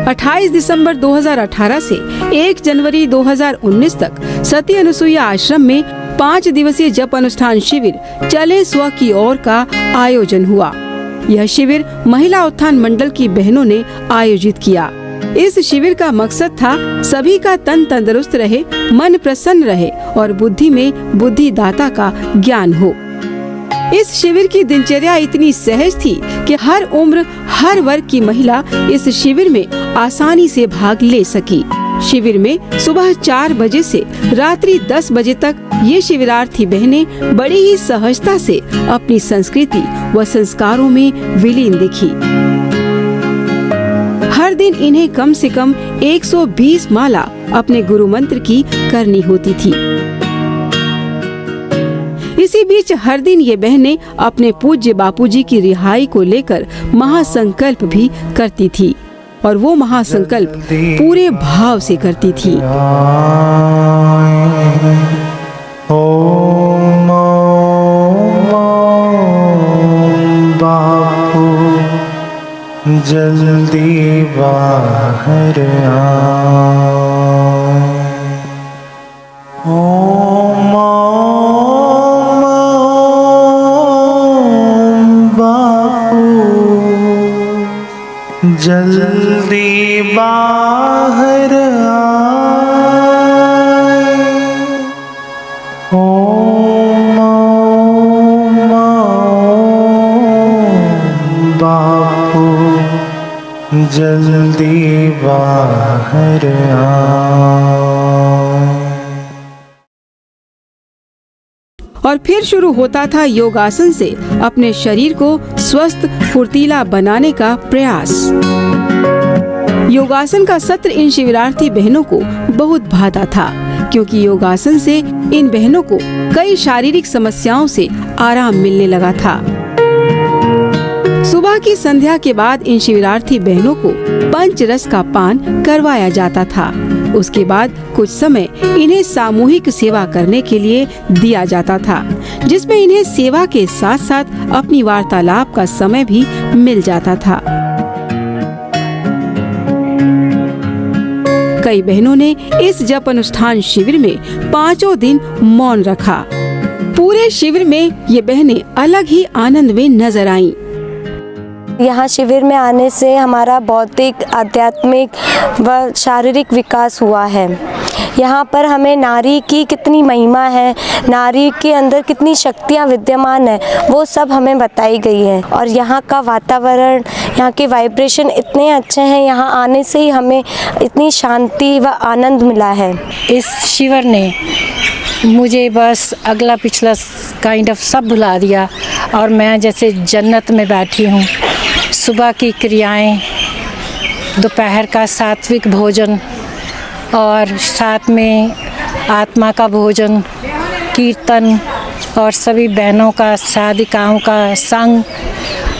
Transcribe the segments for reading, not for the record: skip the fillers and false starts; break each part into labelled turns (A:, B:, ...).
A: 28 दिसंबर 2018 से 1 जनवरी 2019 तक सती अनुसुईया आश्रम में 5 दिवसीय जप अनुष्ठान शिविर चले स्व की ओर का आयोजन हुआ। यह शिविर महिला उत्थान मंडल की बहनों ने आयोजित किया। इस शिविर का मकसद था सभी का तन तंदुरुस्त रहे, मन प्रसन्न रहे और बुद्धि में बुद्धिदाता का ज्ञान हो। इस शिविर की दिनचर्या इतनी सहज थी कि हर उम्र, हर वर्ग की महिला इस शिविर में आसानी से भाग ले सकी। शिविर में सुबह 4 बजे से रात्रि 10 बजे तक ये शिविरार्थी बहनें बड़ी ही सहजता से अपनी संस्कृति व संस्कारों में विलीन दिखी। हर दिन इन्हें कम से कम 120 माला अपने गुरु मंत्र की करनी होती थी। इसी बीच हर दिन ये बहनें अपने पूज्य बापूजी की रिहाई को लेकर महासंकल्प भी करती थी और वो महासंकल्प पूरे भाव से करती थी।
B: ओम बापू जल्दी बाहर आ। जल्दी बाहर आए। ओम बापू जल्दी बाहर आए।
A: और फिर शुरू होता था योगासन से अपने शरीर को स्वस्थ फुर्तीला बनाने का प्रयास। योगासन का सत्र इन शिविरार्थी बहनों को बहुत भाता था, क्योंकि योगासन से इन बहनों को कई शारीरिक समस्याओं से आराम मिलने लगा था। सुबह की संध्या के बाद इन शिविरार्थी बहनों को पंचरस का पान करवाया जाता था। उसके बाद कुछ समय इन्हें सामूहिक सेवा करने के लिए दिया जाता था, जिसमें इन्हें सेवा के साथ साथ अपनी वार्तालाप का समय भी मिल जाता था। कई बहनों ने इस जप अनुष्ठान शिविर में 5 दिन मौन रखा। पूरे शिविर में ये बहनें अलग ही आनंद में नजर आईं।
C: यहाँ शिविर में आने से हमारा बौद्धिक, आध्यात्मिक व शारीरिक विकास हुआ है। यहाँ पर हमें नारी की कितनी महिमा है, नारी के अंदर कितनी शक्तियाँ विद्यमान है, वो सब हमें बताई गई है। और यहाँ का वातावरण, यहाँ के वाइब्रेशन इतने अच्छे हैं, यहाँ आने से ही हमें इतनी शांति व आनंद मिला है।
D: इस शिविर ने मुझे बस अगला पिछला काइंड ऑफ सब भुला दिया और मैं जैसे जन्नत में बैठी हूँ। सुबह की क्रियाएं, दोपहर का सात्विक भोजन और साथ में आत्मा का भोजन, कीर्तन और सभी बहनों का, साधिकाओं का संग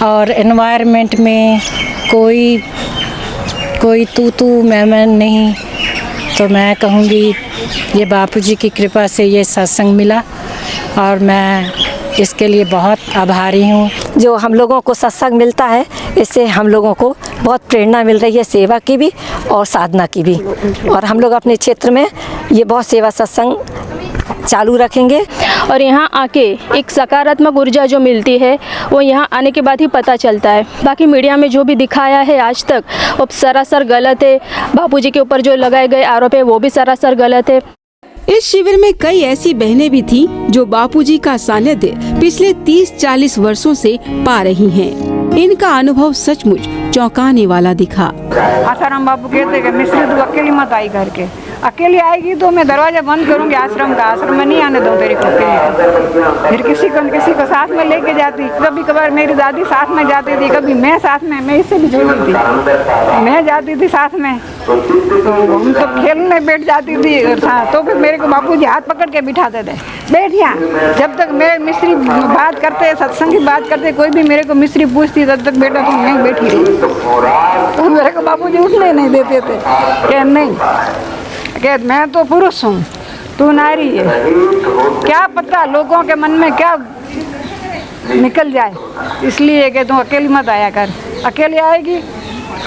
D: और एनवायरनमेंट में कोई तू मैं नहीं। तो मैं कहूँगी ये बापूजी की कृपा से ये सत्संग मिला और मैं इसके लिए बहुत आभारी हूँ।
C: जो हम लोगों को सत्संग मिलता है, इससे हम लोगों को बहुत प्रेरणा मिल रही है, सेवा की भी और साधना की भी। और हम लोग अपने क्षेत्र में ये बहुत सेवा सत्संग चालू रखेंगे।
E: और यहाँ आके एक सकारात्मक ऊर्जा जो मिलती है वो यहाँ आने के बाद ही पता चलता है। बाकी मीडिया में जो भी दिखाया है आज तक वो सरासर गलत है। बापूजी के ऊपर जो लगाए गए आरोप है वो भी सरासर गलत है।
A: इस शिविर में कई ऐसी बहनें भी थीं जो बापूजी का सानिध्य पिछले 30-40 वर्षों से पा रही हैं। इनका अनुभव सचमुच चौंकाने वाला दिखा।
F: आसाराम बापू कहते कि मिस्री तू अकेली मत आई करके, अकेली आएगी तो मैं दरवाजा बंद करूंगी आश्रम का, आश्रम में नहीं आने दूं तेरे को। फिर किसी को साथ में लेके जाती। कभी कभार मेरी दादी साथ में जाती थी, कभी मैं साथ में, मैं इससे भी छोटी थी, मैं जाती थी साथ में। तो हम तो खेलने बैठ जाती थी। तो फिर मेरे को बापूजी हाथ पकड़ के बिठाते थे, बैठ यहाँ। जब तक मैं मिस्री बात करते, सत्संग की बात करते, कोई भी मेरे को मिस्री पूछती तब तक बेटा तुम नहीं बैठी रही। तो मेरे को बापूजी उठने नहीं देते थे कि नहीं, कि मैं तो पुरुष हूँ, तू नारी है। क्या पता लोगों के मन में क्या निकल जाए, इसलिए कि तू अकेली मत आया कर। अकेली आएगी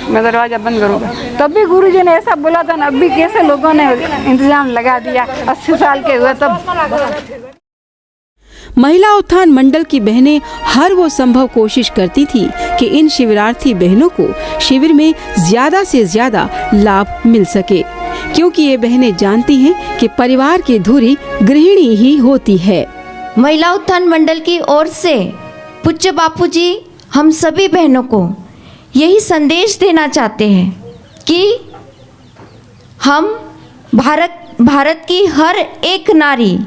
F: मैं दरवाज़ा बंद करूँगा। तब भी गुरुजी ने ऐसा बोला था ना, अब भी कैसे लोगों ने इंतजाम लगा दिया, 80 साल के हुए तब।
A: महिला उत्थान मंडल की बहनें हर वो संभव कोशिश करती थी कि इन शिविरार्थी बहनों को शिविर में ज्यादा से ज्यादा लाभ मिल सके, क्योंकि ये बहनें जानती हैं कि परिवार की धुरी गृहिणी ही होती है।
G: महिला उत्थान मंडल की ओर से पूज्य बापूजी हम सभी बहनों को यही संदेश देना चाहते हैं कि हम भारत की हर एक नारी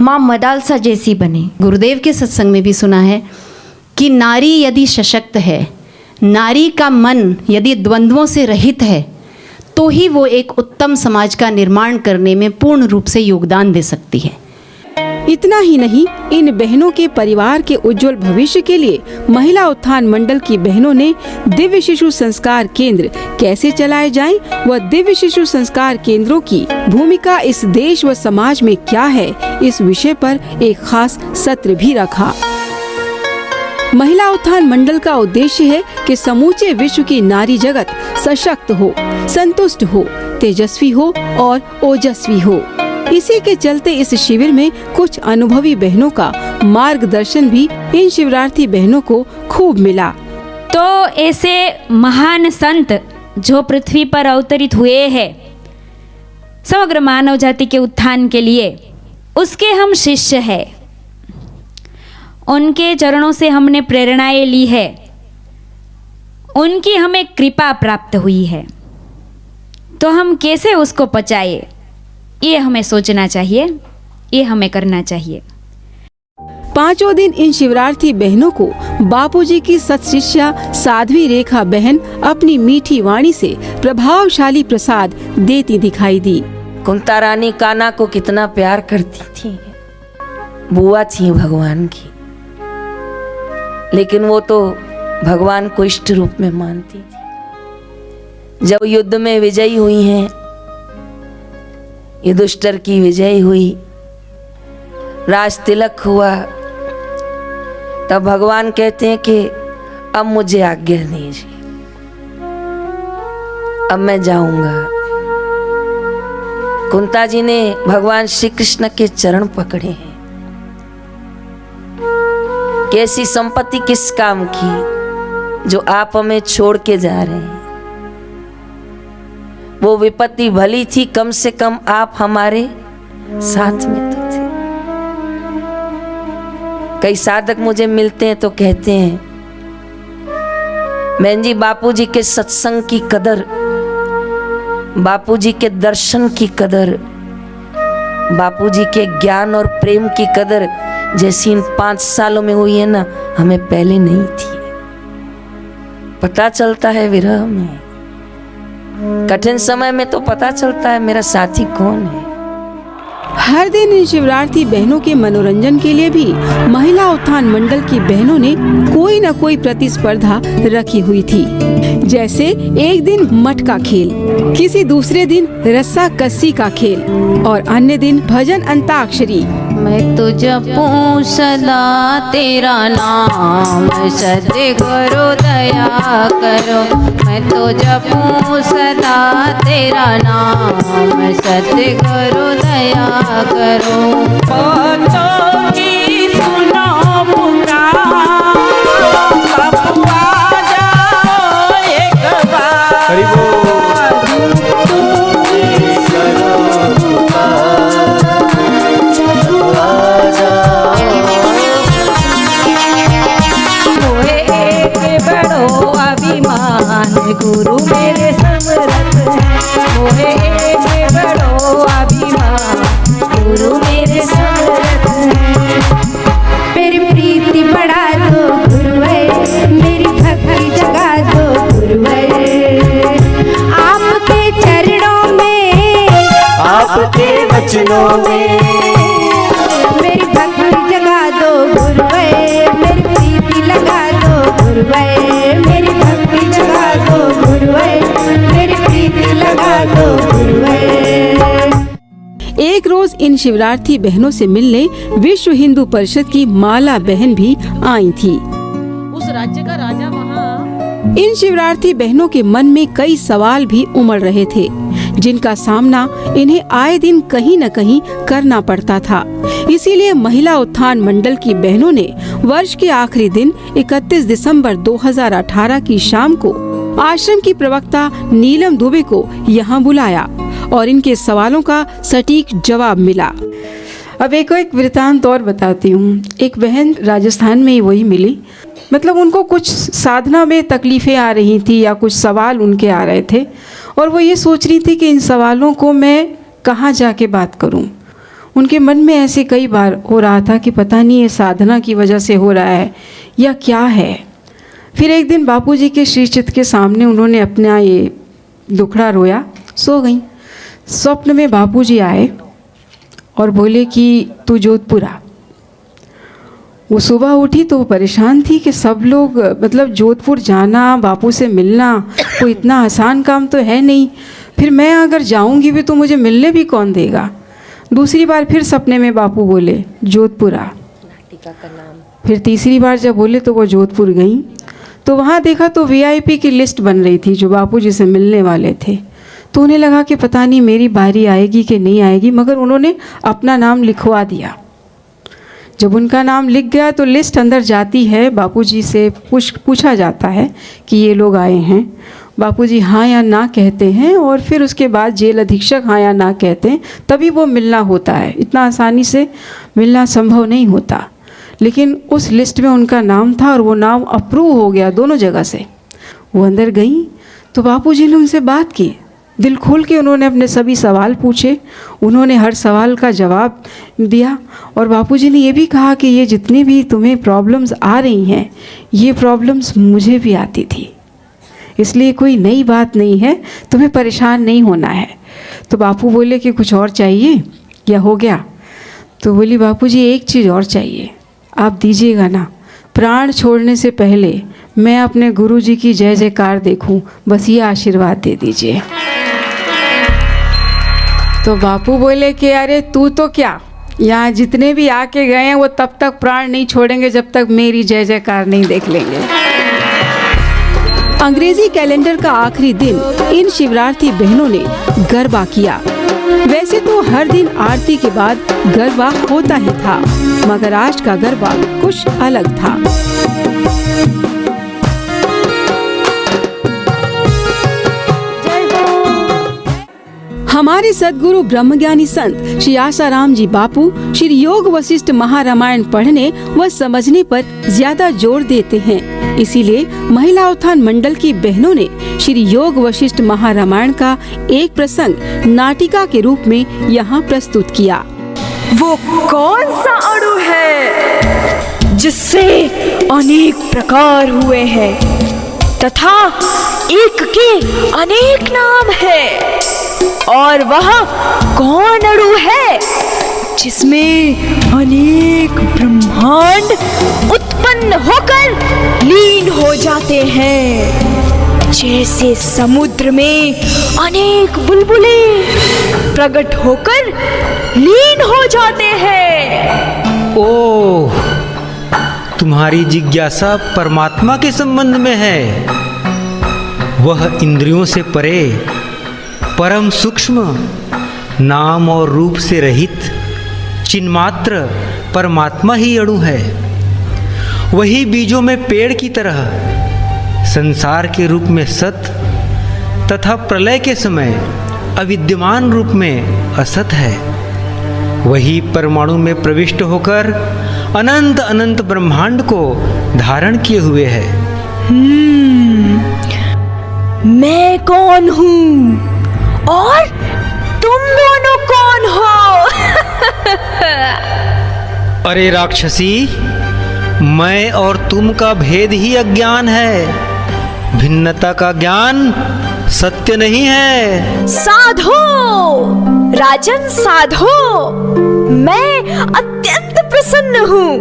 G: माँ मदालसा जैसी बने।
H: गुरुदेव के सत्संग में भी सुना है कि नारी यदि सशक्त है, नारी का मन यदि द्वंद्वों से रहित है, तो ही वो एक उत्तम समाज का निर्माण करने में पूर्ण रूप से योगदान दे सकती है।
A: इतना ही नहीं, इन बहनों के परिवार के उज्जवल भविष्य के लिए महिला उत्थान मंडल की बहनों ने दिव्य शिशु संस्कार केंद्र कैसे चलाए जाएं व दिव्य शिशु संस्कार केंद्रों की भूमिका इस देश व समाज में क्या है, इस विषय पर एक खास सत्र भी रखा। महिला उत्थान मंडल का उद्देश्य है कि समूचे विश्व की नारी जगत सशक्त हो, संतुष्ट हो, तेजस्वी हो और ओजस्वी हो। इसी के चलते इस शिविर में कुछ अनुभवी बहनों का मार्गदर्शन भी इन शिविरार्थी बहनों को खूब मिला।
I: तो ऐसे महान संत जो पृथ्वी पर अवतरित हुए हैं समग्र मानव जाति के उत्थान के लिए, उसके हम शिष्य हैं। उनके चरणों से हमने प्रेरणाएं ली है, उनकी हमें कृपा प्राप्त हुई है, तो हम कैसे उसको पचाए, ये हमें सोचना चाहिए, ये हमें करना चाहिए।
A: पांचों दिन इन शिविरार्थी बहनों को बापूजी की सत्शिष्या साध्वी रेखा बहन अपनी मीठी वाणी से प्रभावशाली प्रसाद देती दिखाई दी।
J: कुंता रानी कान्हा को कितना प्यार करती थी, बुआ थी भगवान की, लेकिन वो तो भगवान को इष्ट रूप में मानती थी। जब युद्ध में विजयी हुई हैं, युधिष्ठिर की विजय हुई, राज तिलक हुआ, तब भगवान कहते हैं कि अब मुझे आज्ञा दीजिए, अब मैं जाऊंगा। कुंता जी ने भगवान श्री कृष्ण के चरण पकड़े हैं। कैसी संपत्ति किस काम की जो आप हमें छोड़ के जा रहे हैं। वो विपत्ति भली थी, कम से कम आप हमारे साथ में तो थे। कई साधक मुझे मिलते हैं तो कहते हैं, बहन जी बापूजी के सत्संग की कदर, बापूजी के दर्शन की कदर, बापूजी के ज्ञान और प्रेम की कदर जैसी इन 5 सालों में हुई है ना, हमें पहले नहीं थी। पता चलता है विरह में, कठिन समय में तो पता चलता है मेरा साथी कौन है।
A: हर दिन इन शिविरार्थी बहनों के मनोरंजन के लिए भी महिला उत्थान मंडल की बहनों ने कोई न कोई प्रतिस्पर्धा रखी हुई थी। जैसे एक दिन मटका खेल, किसी दूसरे दिन रस्सा कस्सी का खेल और अन्य दिन भजन अंताक्षरी।
G: मैं तो जपूं सदा तेरा नाम, सद्गुरु दया करो। मैं तो जपूं सदा तेरा नाम, सद्गुरु दया करो।
K: बच्चों की सुनो पुकार, अब आ जाओ एक बार।
I: गुरु मेरे समरथ है, मोहे एक बड़ो अभिमान, गुरु मेरे समरथ है। मेरी प्रीति बढ़ा दो गुरुवे, मेरी भक्ति जगा दो गुरुवे। आपके चरणों में, आपके वचनों में मेरी भक्ति जगा दो गुरुवे, मेरी प्रीति लगा दो गुरुवे, मेरी भक्ति जगा दो गुरुवे, मेरी प्रीति लगा दो गुरुवे।
A: एक रोज इन शिविरार्थी बहनों से मिलने विश्व हिंदू परिषद की माला बहन भी आई थी।
K: उस राज्य का राजा वहाँ
A: इन शिवरार्थी बहनों के मन में कई सवाल भी उमड़ रहे थे, जिनका सामना इन्हें आए दिन कहीं न कहीं करना पड़ता था। इसीलिए महिला उत्थान मंडल की बहनों ने वर्ष के आखिरी दिन 31 दिसंबर 2018 की शाम को आश्रम की प्रवक्ता नीलम दुबे को यहाँ बुलाया और इनके सवालों का सटीक जवाब मिला। अब एक वृतांत और बताती हूँ। एक बहन राजस्थान में ही वही मिली, मतलब उनको कुछ साधना में तकलीफ़ें आ रही थी या कुछ सवाल उनके आ रहे थे और वो ये सोच रही थी कि इन सवालों को मैं कहाँ जाके बात करूँ। उनके मन में ऐसे कई बार हो रहा था कि पता नहीं ये साधना की वजह से हो रहा है या क्या है। फिर एक दिन बापूजी के श्री चित्त के सामने उन्होंने अपना ये दुखड़ा रोया, सो गई। स्वप्न में बापूजी आए और बोले कि तू जोधपुर आ। वो सुबह उठी तो वो परेशान थी कि सब लोग, मतलब जोधपुर जाना, बापू से मिलना कोई इतना आसान काम तो है नहीं, फिर मैं अगर जाऊंगी भी तो मुझे मिलने भी कौन देगा। दूसरी बार फिर सपने में बापू बोले जोधपुर आ। फिर तीसरी बार जब बोले तो वो जोधपुर गई तो वहाँ देखा तो VIP की लिस्ट बन रही थी जो बापूजी से मिलने वाले थे। तो उन्हें लगा कि पता नहीं मेरी बारी आएगी कि नहीं आएगी, मगर उन्होंने अपना नाम लिखवा दिया। जब उनका नाम लिख गया तो लिस्ट अंदर जाती है, बापूजी से पूछा जाता है कि ये लोग आए हैं। बापूजी हाँ या ना कहते हैं और फिर उसके बाद जेल अधीक्षक हाँ या ना कहते हैं, तभी वो मिलना होता है। इतना आसानी से मिलना संभव नहीं होता। लेकिन उस लिस्ट में उनका नाम था और वो नाम अप्रूव हो गया दोनों जगह से। वो अंदर गई तो बापूजी ने उनसे बात की, दिल खोल के उन्होंने अपने सभी सवाल पूछे। उन्होंने हर सवाल का जवाब दिया और बापूजी ने ये भी कहा कि ये जितनी भी तुम्हें प्रॉब्लम्स आ रही हैं, ये प्रॉब्लम्स मुझे भी आती थी, इसलिए कोई नई बात नहीं है, तुम्हें परेशान नहीं होना है। तो बापू बोले कि कुछ और चाहिए या हो गया? तो बोली बापूजी एक चीज़ और चाहिए, आप दीजिएगा ना। प्राण छोड़ने से पहले मैं अपने गुरुजी की जय जयकार देखूं, बस ये आशीर्वाद दे दीजिए। तो बापू बोले कि अरे तू तो क्या, यहाँ जितने भी आके गए हैं वो तब तक प्राण नहीं छोड़ेंगे जब तक मेरी जय जयकार नहीं देख लेंगे। अंग्रेजी कैलेंडर का आखिरी दिन इन शिवरार्थी बहनों ने गरबा किया। वैसे तो हर दिन आरती के बाद गरबा होता ही था, मगर आज का गरबा कुछ अलग था। हमारे सद्गुरु ब्रह्मज्ञानी संत श्री आसाराम जी बापू श्री योग वशिष्ठ महारामायण पढ़ने व समझने पर ज्यादा जोर देते हैं। इसीलिए महिला उत्थान मंडल की बहनों ने श्री योग वशिष्ठ महारामायण का एक प्रसंग नाटिका के रूप में यहाँ प्रस्तुत किया।
L: वो कौन सा अणु है जिससे अनेक प्रकार हुए हैं तथा एक के अनेक नाम है, और वह कौन अणु है जिसमें अनेक ब्रह्मांड उत्पन्न होकर लीन हो जाते हैं, जैसे समुद्र में अनेक बुलबुले प्रकट होकर लीन हो जाते हैं।
M: ओह, तुम्हारी जिज्ञासा परमात्मा के संबंध में है। वह इंद्रियों से परे, परम सूक्ष्म, नाम और रूप से रहित चिन्मात्र परमात्मा ही अणु है। वही बीजों में पेड़ की तरह संसार के रूप में सत तथा प्रलय के समय अविद्यमान रूप में असत है। वही परमाणु में प्रविष्ट होकर अनंत अनंत ब्रह्मांड को धारण किए हुए है।
L: मैं कौन हूँ और तुम दोनों कौन हो?
M: अरे राक्षसी, मैं और तुम का भेद ही अज्ञान है। भिन्नता का ज्ञान सत्य नहीं है।
L: साधो राजन साधो, मैं अत्यंत प्रसन्न हूँ।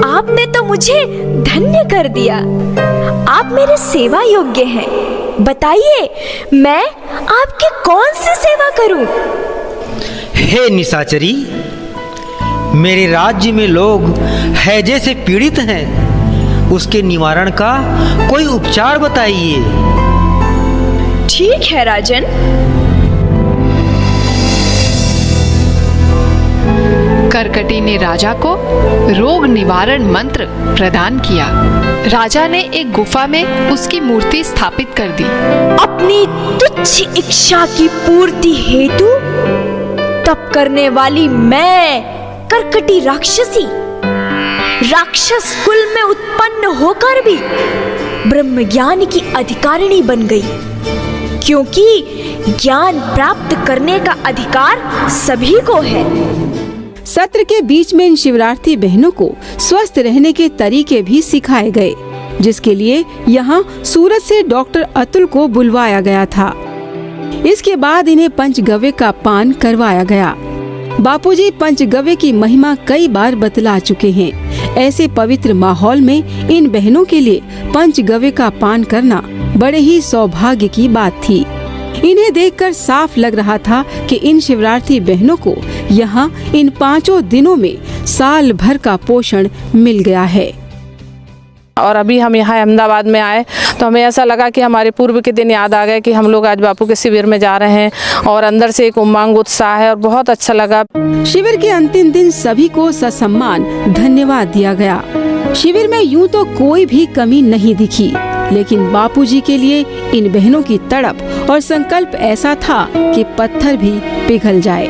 L: आपने तो मुझे धन्य कर दिया। आप मेरे सेवा योग्य हैं। बताइए, मैं आपकी कौन सी सेवा करूं?
M: हे निशाचरी, मेरे राज्य में लोग हैजे से पीड़ित हैं। उसके निवारण का कोई उपचार बताइए।
L: ठीक है राजन।
N: करकटी ने राजा को रोग निवारण मंत्र प्रदान किया। राजा ने एक गुफा में उसकी मूर्ति स्थापित कर दी।
L: अपनी तुच्छ इच्छा की पूर्ति हेतु तप करने वाली मैं करकटी राक्षसी राक्षस कुल में उत्पन्न होकर भी ब्रह्म ज्ञान की अधिकारिणी बन गई, क्योंकि ज्ञान प्राप्त करने का अधिकार सभी को है।
A: सत्र के बीच में इन शिवरार्थी बहनों को स्वस्थ रहने के तरीके भी सिखाए गए, जिसके लिए यहाँ सूरत से डॉक्टर अतुल को बुलवाया गया था। इसके बाद इन्हें पंचगव्य का पान करवाया गया। बापूजी पंचगव्य की महिमा कई बार बतला चुके हैं। ऐसे पवित्र माहौल में इन बहनों के लिए पंचगव्य का पान करना बड़े ही सौभाग्य की बात थी। इन्हें देखकर साफ लग रहा था कि इन शिवरार्थी बहनों को यहाँ इन 5 दिनों में साल भर का पोषण मिल गया है।
O: और अभी हम यहाँ अहमदाबाद में आए तो हमें ऐसा लगा कि हमारे पूर्व के दिन याद आ गए कि हम लोग आज बापू के शिविर में जा रहे हैं, और अंदर से एक उमंग उत्साह है और बहुत अच्छा लगा।
A: शिविर के अंतिम दिन सभी को ससम्मान धन्यवाद दिया गया। शिविर में यूं तो कोई भी कमी नहीं दिखी, लेकिन बापूजी के लिए इन बहनों की तड़प और संकल्प ऐसा था कि पत्थर भी पिघल जाए।